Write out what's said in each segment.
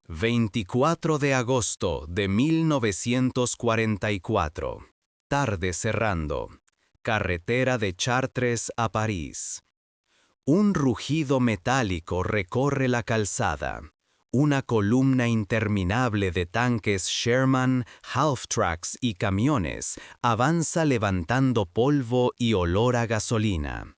24 de agosto de 1944. Tarde cerrando. Carretera de Chartres a París. Un rugido metálico recorre la calzada. Una columna interminable de tanques Sherman, half-tracks y camiones avanza levantando polvo y olor a gasolina.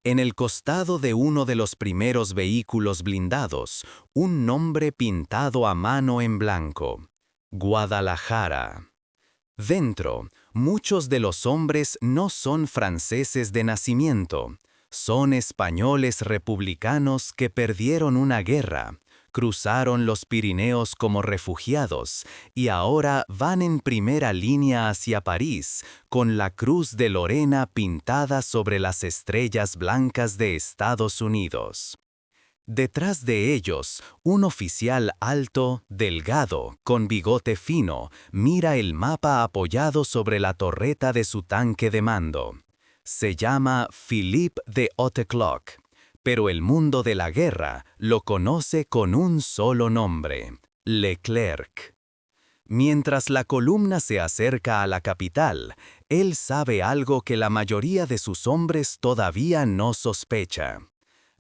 En el costado de uno de los primeros vehículos blindados, un nombre pintado a mano en blanco: Guadalajara. Dentro, muchos de los hombres no son franceses de nacimiento, son españoles republicanos que perdieron una guerra, cruzaron los Pirineos como refugiados y ahora van en primera línea hacia París con la Cruz de Lorena pintada sobre las estrellas blancas de Estados Unidos. Detrás de ellos, un oficial alto, delgado, con bigote fino, mira el mapa apoyado sobre la torreta de su tanque de mando. Se llama Philippe de Hautecloque, pero el mundo de la guerra lo conoce con un solo nombre: Leclerc. Mientras la columna se acerca a la capital, él sabe algo que la mayoría de sus hombres todavía no sospecha.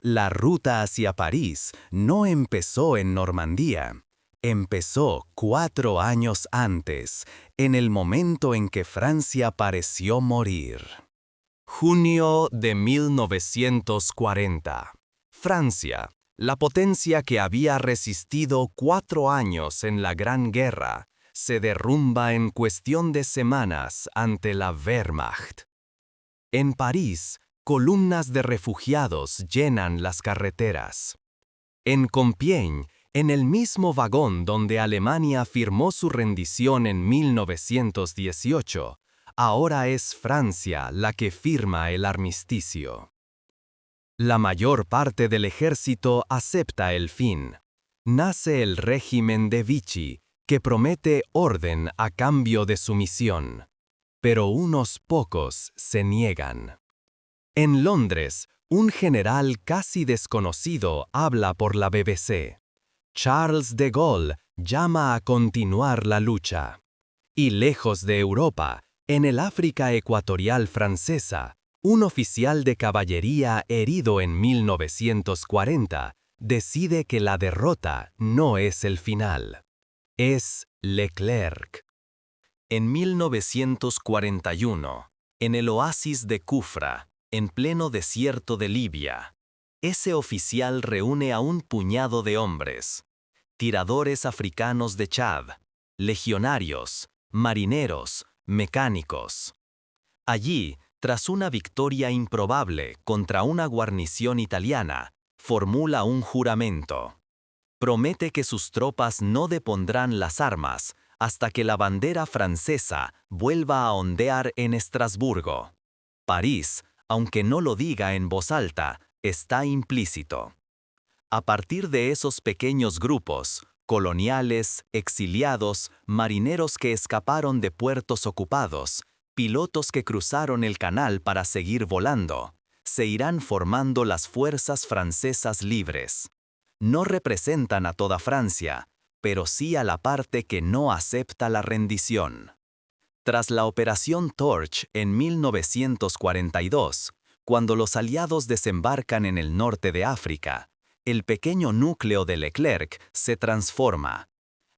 La ruta hacia París no empezó en Normandía. Empezó 4 años antes, en el momento en que Francia pareció morir. Junio de 1940. Francia, la potencia que había resistido 4 años en la Gran Guerra, se derrumba en cuestión de semanas ante la Wehrmacht. En París, columnas de refugiados llenan las carreteras. En Compiègne, en el mismo vagón donde Alemania firmó su rendición en 1918, ahora es Francia la que firma el armisticio. La mayor parte del ejército acepta el fin. Nace el régimen de Vichy, que promete orden a cambio de sumisión. Pero unos pocos se niegan. En Londres, un general casi desconocido habla por la BBC. Charles de Gaulle llama a continuar la lucha. Y lejos de Europa, en el África ecuatorial francesa, un oficial de caballería herido en 1940 decide que la derrota no es el final. Es Leclerc. En 1941, en el oasis de Kufra, en pleno desierto de Libia, ese oficial reúne a un puñado de hombres, tiradores africanos de Chad, legionarios, marineros, mecánicos. Allí, tras una victoria improbable contra una guarnición italiana, formula un juramento. Promete que sus tropas no depondrán las armas hasta que la bandera francesa vuelva a ondear en Estrasburgo. París, aunque no lo diga en voz alta, está implícito. A partir de esos pequeños grupos, coloniales, exiliados, marineros que escaparon de puertos ocupados, pilotos que cruzaron el canal para seguir volando, se irán formando las fuerzas francesas libres. No representan a toda Francia, pero sí a la parte que no acepta la rendición. Tras la Operación Torch en 1942, cuando los aliados desembarcan en el norte de África, el pequeño núcleo de Leclerc se transforma.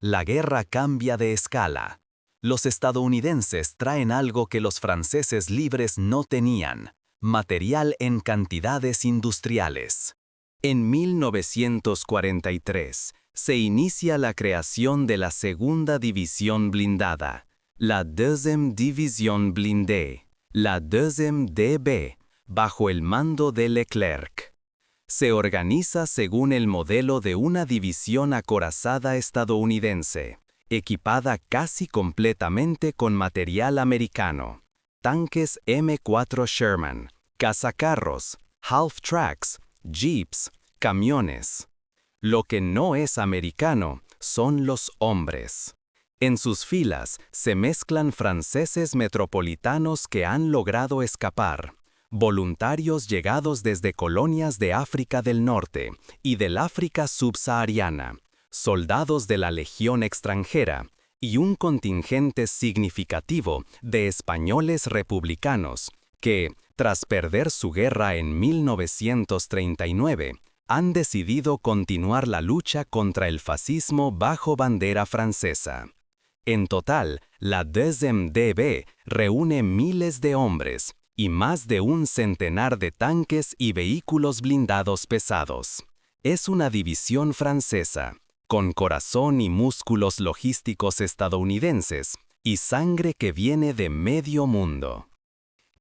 La guerra cambia de escala. Los estadounidenses traen algo que los franceses libres no tenían: material en cantidades industriales. En 1943 se inicia la creación de la Segunda División Blindada, la Deuxième Division Blindée, la Deuxième DB, bajo el mando de Leclerc. Se organiza según el modelo de una división acorazada estadounidense, equipada casi completamente con material americano: tanques M4 Sherman, cazacarros, half-tracks, jeeps, camiones. Lo que no es americano son los hombres. En sus filas se mezclan franceses metropolitanos que han logrado escapar, voluntarios llegados desde colonias de África del Norte y del África subsahariana, soldados de la Legión extranjera y un contingente significativo de españoles republicanos que, tras perder su guerra en 1939, han decidido continuar la lucha contra el fascismo bajo bandera francesa. En total, la 2MDB reúne miles de hombres y más de un centenar de tanques y vehículos blindados pesados. Es una división francesa, con corazón y músculos logísticos estadounidenses y sangre que viene de medio mundo.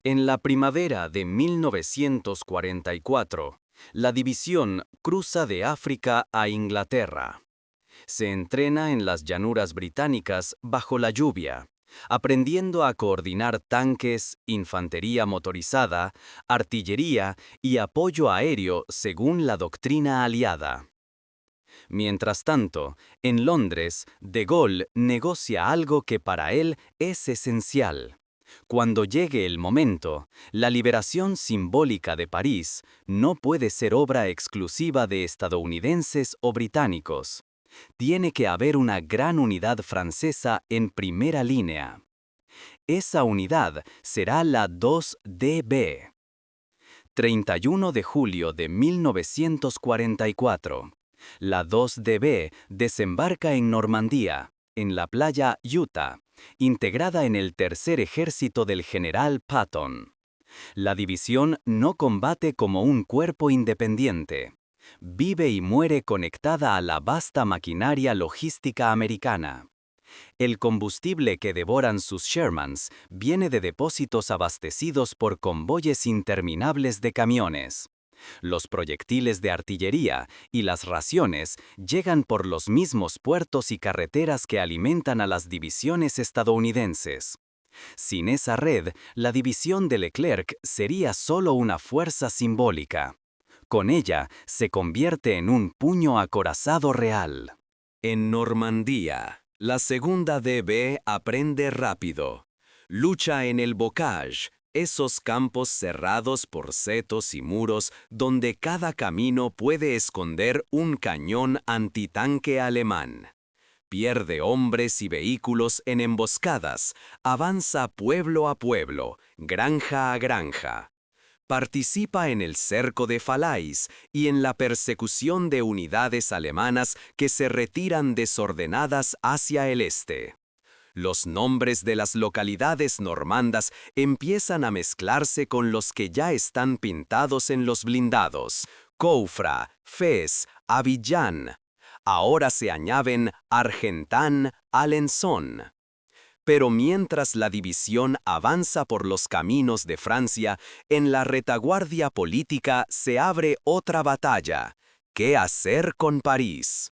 En la primavera de 1944, la división cruza de África a Inglaterra. Se entrena en las llanuras británicas bajo la lluvia, aprendiendo a coordinar tanques, infantería motorizada, artillería y apoyo aéreo según la doctrina aliada. Mientras tanto, en Londres, De Gaulle negocia algo que para él es esencial. Cuando llegue el momento, la liberación simbólica de París no puede ser obra exclusiva de estadounidenses o británicos. Tiene que haber una gran unidad francesa en primera línea. Esa unidad será la 2DB. 31 de julio de 1944. La 2DB desembarca en Normandía, en la playa Utah, integrada en el tercer ejército del general Patton. La división no combate como un cuerpo independiente. Vive y muere conectada a la vasta maquinaria logística americana. El combustible que devoran sus Shermans viene de depósitos abastecidos por convoyes interminables de camiones. Los proyectiles de artillería y las raciones llegan por los mismos puertos y carreteras que alimentan a las divisiones estadounidenses. Sin esa red, la división de Leclerc sería solo una fuerza simbólica. Con ella, se convierte en un puño acorazado real. En Normandía, la segunda DB aprende rápido. Lucha en el bocage, esos campos cerrados por setos y muros donde cada camino puede esconder un cañón antitanque alemán. Pierde hombres y vehículos en emboscadas, avanza pueblo a pueblo, granja a granja. Participa en el cerco de Falaise y en la persecución de unidades alemanas que se retiran desordenadas hacia el este. Los nombres de las localidades normandas empiezan a mezclarse con los que ya están pintados en los blindados: Coufra, Fez, Abidjan. Ahora se añaden Argentan, Alençon. Pero mientras la división avanza por los caminos de Francia, en la retaguardia política se abre otra batalla: ¿qué hacer con París?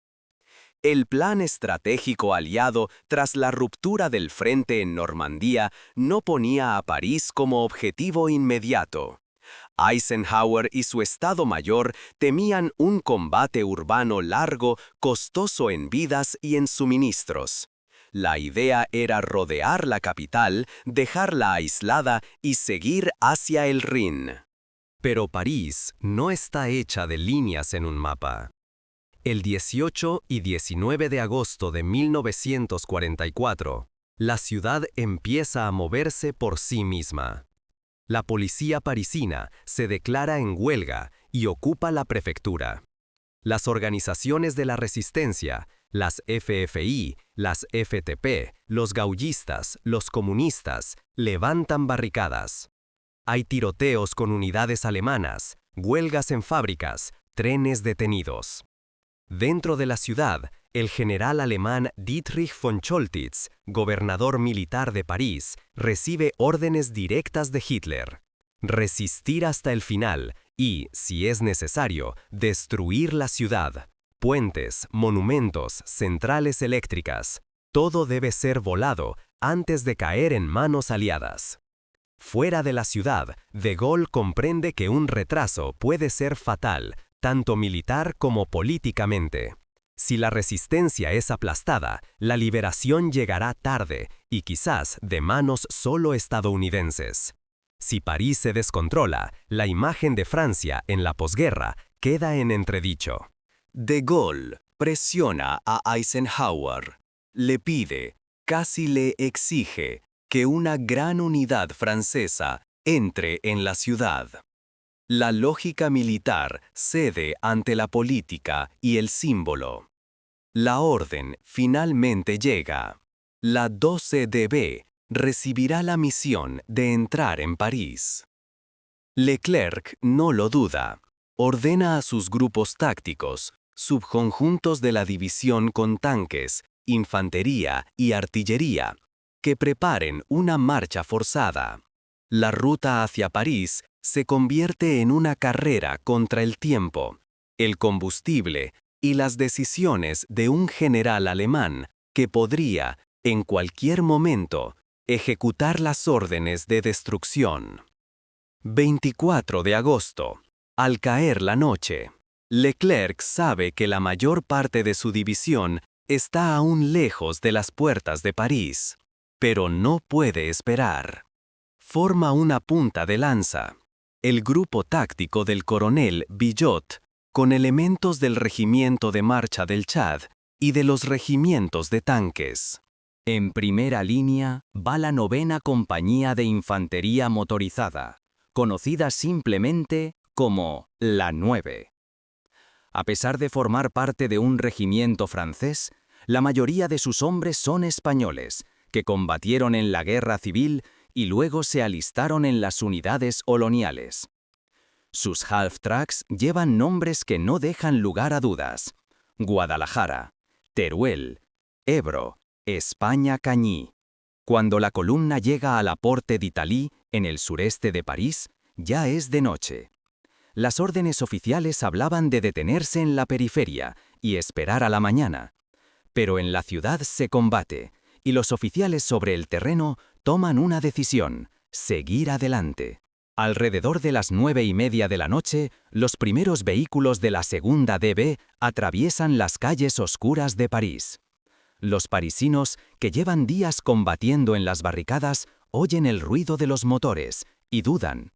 El plan estratégico aliado tras la ruptura del frente en Normandía no ponía a París como objetivo inmediato. Eisenhower y su Estado Mayor temían un combate urbano largo, costoso en vidas y en suministros. La idea era rodear la capital, dejarla aislada y seguir hacia el Rin. Pero París no está hecha de líneas en un mapa. El 18 y 19 de agosto de 1944, la ciudad empieza a moverse por sí misma. La policía parisina se declara en huelga y ocupa la prefectura. Las organizaciones de la resistencia, las FFI, las FTP, los gaullistas, los comunistas, levantan barricadas. Hay tiroteos con unidades alemanas, huelgas en fábricas, trenes detenidos. Dentro de la ciudad, el general alemán Dietrich von Choltitz, gobernador militar de París, recibe órdenes directas de Hitler: resistir hasta el final y, si es necesario, destruir la ciudad. Puentes, monumentos, centrales eléctricas, todo debe ser volado antes de caer en manos aliadas. Fuera de la ciudad, De Gaulle comprende que un retraso puede ser fatal, tanto militar como políticamente. Si la resistencia es aplastada, la liberación llegará tarde y quizás de manos solo estadounidenses. Si París se descontrola, la imagen de Francia en la posguerra queda en entredicho. De Gaulle, Presiona a Eisenhower. Le pide, casi le exige, que una gran unidad francesa entre en la ciudad. La lógica militar cede ante la política y el símbolo. La orden finalmente llega. La 12DB recibirá la misión de entrar en París. Leclerc no lo duda. Ordena a sus grupos tácticos, subconjuntos de la división con tanques, infantería y artillería, que preparen una marcha forzada. La ruta hacia París se convierte en una carrera contra el tiempo, el combustible y las decisiones de un general alemán que podría, en cualquier momento, ejecutar las órdenes de destrucción. 24 de agosto. Al caer la noche, Leclerc sabe que la mayor parte de su división está aún lejos de las puertas de París, pero no puede esperar. Forma una punta de lanza, el grupo táctico del coronel Villot, con elementos del regimiento de marcha del Chad y de los regimientos de tanques. En primera línea va la 9ª Compañía de Infantería Motorizada, conocida simplemente como la 9. A pesar de formar parte de un regimiento francés, la mayoría de sus hombres son españoles, que combatieron en la Guerra Civil y luego se alistaron en las unidades coloniales. Sus half-tracks llevan nombres que no dejan lugar a dudas: Guadalajara, Teruel, Ebro, España-Cañí. Cuando la columna llega a la Porte d'Italie, en el sureste de París, ya es de noche. Las órdenes oficiales hablaban de detenerse en la periferia y esperar a la mañana. Pero en la ciudad se combate, y los oficiales sobre el terreno toman una decisión: seguir adelante. Alrededor de las 9:30 de la noche, los primeros vehículos de la segunda DB atraviesan las calles oscuras de París. Los parisinos, que llevan días combatiendo en las barricadas, oyen el ruido de los motores y dudan.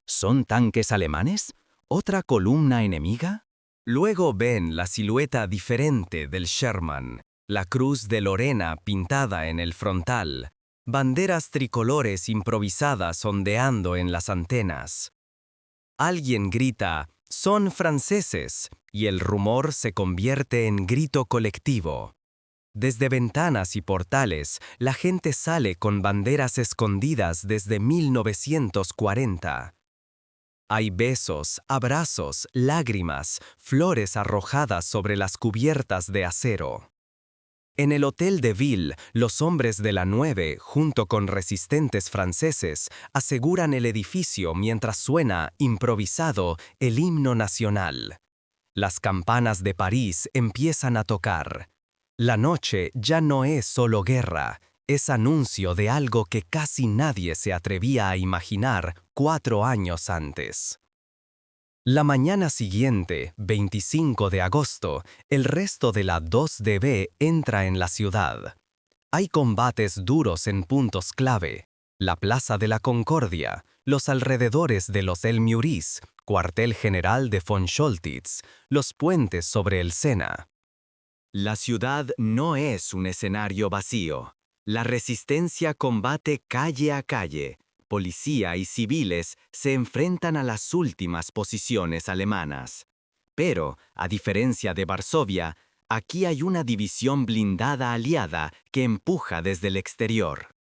¿Son tanques alemanes? ¿Otra columna enemiga? Luego ven la silueta diferente del Sherman, la cruz de Lorena pintada en el frontal, banderas tricolores improvisadas ondeando en las antenas. Alguien grita, «¡Son franceses!», y el rumor se convierte en grito colectivo. Desde ventanas y portales, la gente sale con banderas escondidas desde 1940. Hay besos, abrazos, lágrimas, flores arrojadas sobre las cubiertas de acero. En el Hotel de Ville, los hombres de la 9, junto con resistentes franceses, aseguran el edificio mientras suena, improvisado, el himno nacional. Las campanas de París empiezan a tocar. La noche ya no es solo guerra, es anuncio de algo que casi nadie se atrevía a imaginar 4 años antes. La mañana siguiente, 25 de agosto, el resto de la 2DB entra en la ciudad. Hay combates duros en puntos clave: la Plaza de la Concordia, los alrededores de los El Meurice, cuartel general de von Choltitz, los puentes sobre el Sena. La ciudad no es un escenario vacío. La resistencia combate calle a calle. Policía y civiles se enfrentan a las últimas posiciones alemanas. Pero, a diferencia de Varsovia, aquí hay una división blindada aliada que empuja desde el exterior.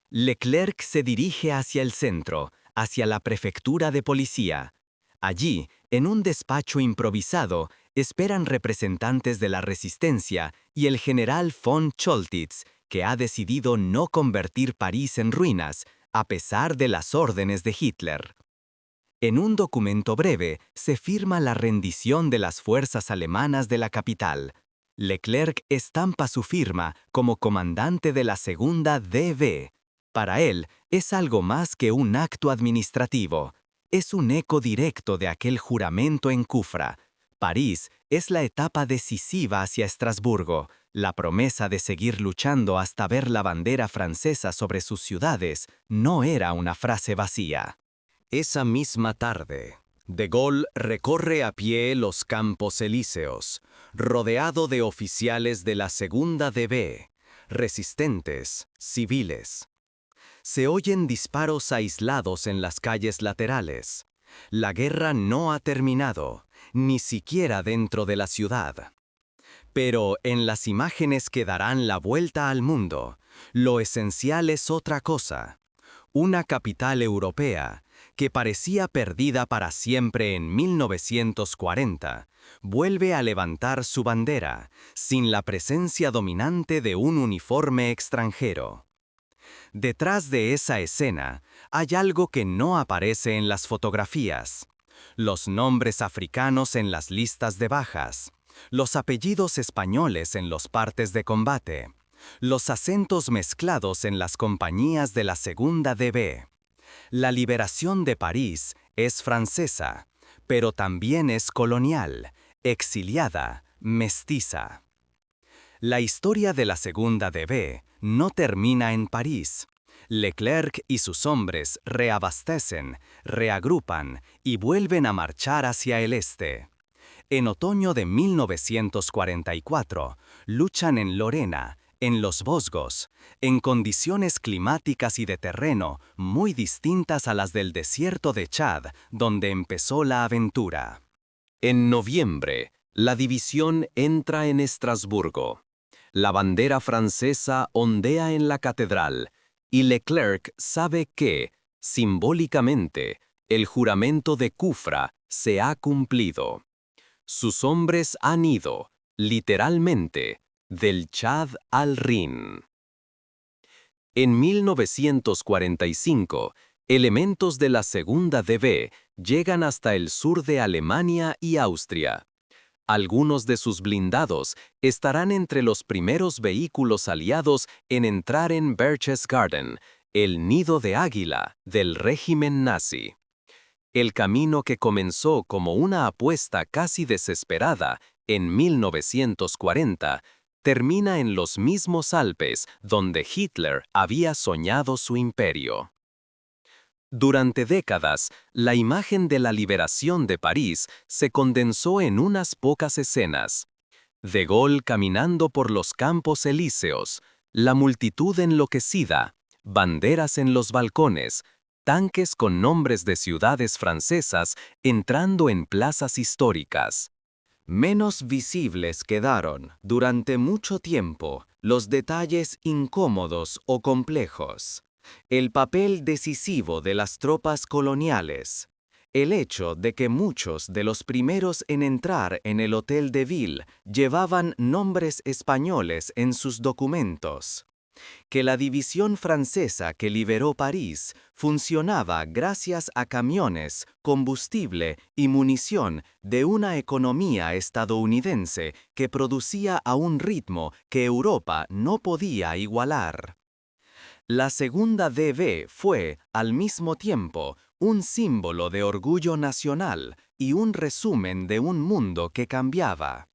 Leclerc se dirige hacia el centro, hacia la prefectura de policía. Allí, en un despacho improvisado, esperan representantes de la resistencia y el general von Choltitz, que ha decidido no convertir París en ruinas, a pesar de las órdenes de Hitler. En un documento breve se firma la rendición de las fuerzas alemanas de la capital. Leclerc estampa su firma como comandante de la segunda DB. Para él, es algo más que un acto administrativo. Es un eco directo de aquel juramento en Cufra. París es la etapa decisiva hacia Estrasburgo, la promesa de seguir luchando hasta ver la bandera francesa sobre sus ciudades no era una frase vacía. Esa misma tarde, De Gaulle recorre a pie los Campos Elíseos, rodeado de oficiales de la Segunda DB, resistentes, civiles. Se oyen disparos aislados en las calles laterales. La guerra no ha terminado, ni siquiera dentro de la ciudad. Pero en las imágenes que darán la vuelta al mundo, lo esencial es otra cosa. Una capital europea, que parecía perdida para siempre en 1940, vuelve a levantar su bandera, sin la presencia dominante de un uniforme extranjero. Detrás de esa escena hay algo que no aparece en las fotografías. Los nombres africanos en las listas de bajas, los apellidos españoles en los partes de combate, los acentos mezclados en las compañías de la Segunda DB. La liberación de París es francesa, pero también es colonial, exiliada, mestiza. La historia de la Segunda DB no termina en París. Leclerc y sus hombres reabastecen, reagrupan y vuelven a marchar hacia el este. En otoño de 1944, luchan en Lorena, en los Vosgos, en condiciones climáticas y de terreno muy distintas a las del desierto de Chad, donde empezó la aventura. En noviembre, la división entra en Estrasburgo. La bandera francesa ondea en la catedral, y Leclerc sabe que, simbólicamente, el juramento de Kufra se ha cumplido. Sus hombres han ido, literalmente, del Chad al Rin. En 1945, elementos de la Segunda DB llegan hasta el sur de Alemania y Austria. Algunos de sus blindados estarán entre los primeros vehículos aliados en entrar en Berchtesgaden, el nido de águila del régimen nazi. El camino que comenzó como una apuesta casi desesperada en 1940 termina en los mismos Alpes donde Hitler había soñado su imperio. Durante décadas, la imagen de la liberación de París se condensó en unas pocas escenas. De Gaulle caminando por los Campos Elíseos, la multitud enloquecida, banderas en los balcones, tanques con nombres de ciudades francesas entrando en plazas históricas. Menos visibles quedaron, durante mucho tiempo, los detalles incómodos o complejos. El papel decisivo de las tropas coloniales. El hecho de que muchos de los primeros en entrar en el Hotel de Ville llevaban nombres españoles en sus documentos. Que la división francesa que liberó París funcionaba gracias a camiones, combustible y munición de una economía estadounidense que producía a un ritmo que Europa no podía igualar. La Segunda DB fue, al mismo tiempo, un símbolo de orgullo nacional y un resumen de un mundo que cambiaba.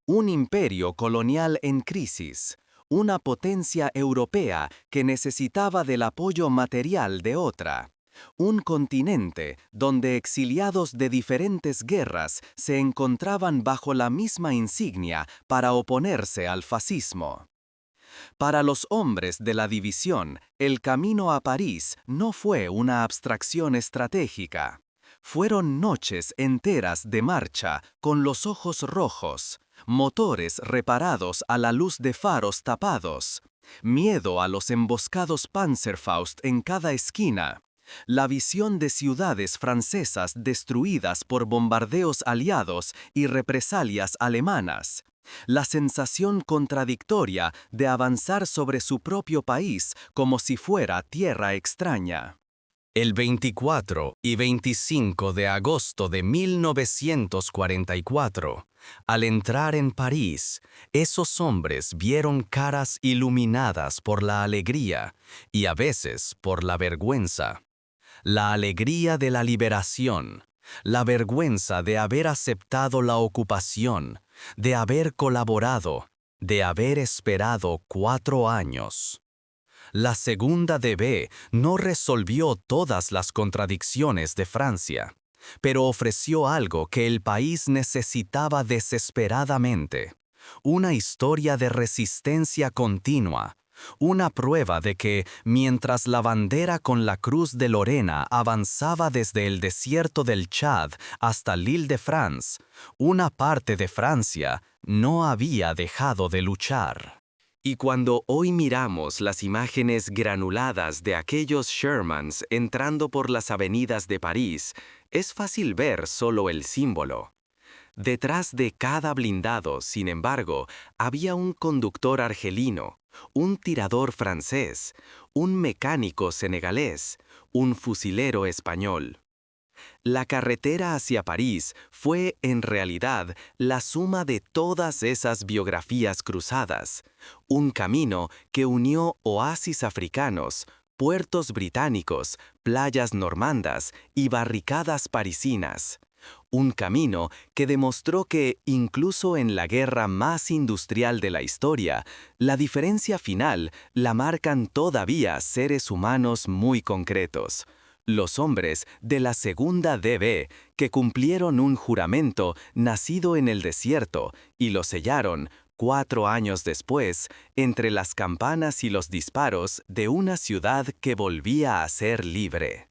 Un imperio colonial en crisis, una potencia europea que necesitaba del apoyo material de otra. Un continente donde exiliados de diferentes guerras se encontraban bajo la misma insignia para oponerse al fascismo. Para los hombres de la división, el camino a París no fue una abstracción estratégica. Fueron noches enteras de marcha con los ojos rojos, motores reparados a la luz de faros tapados, miedo a los emboscados Panzerfaust en cada esquina, la visión de ciudades francesas destruidas por bombardeos aliados y represalias alemanas, la sensación contradictoria de avanzar sobre su propio país como si fuera tierra extraña. El 24 y 25 de agosto de 1944, al entrar en París, esos hombres vieron caras iluminadas por la alegría y a veces por la vergüenza. La alegría de la liberación, la vergüenza de haber aceptado la ocupación, de haber colaborado, de haber esperado 4 años. La Segunda DB no resolvió todas las contradicciones de Francia. pero ofreció algo que el país necesitaba desesperadamente: una historia de resistencia continua, una prueba de que, mientras la bandera con la cruz de Lorena avanzaba desde el desierto del Chad hasta l'Île-de-France, una parte de Francia no había dejado de luchar. Y cuando hoy miramos las imágenes granuladas de aquellos Shermans entrando por las avenidas de París, es fácil ver solo el símbolo. Detrás de cada blindado, sin embargo, había un conductor argelino, un tirador francés, un mecánico senegalés, un fusilero español. La carretera hacia París fue, en realidad, la suma de todas esas biografías cruzadas, un camino que unió oasis africanos, puertos británicos, playas normandas y barricadas parisinas. Un camino que demostró que, incluso en la guerra más industrial de la historia, la diferencia final la marcan todavía seres humanos muy concretos: los hombres de la Segunda DB, que cumplieron un juramento nacido en el desierto y lo sellaron, 4 años después, entre las campanas y los disparos de una ciudad que volvía a ser libre.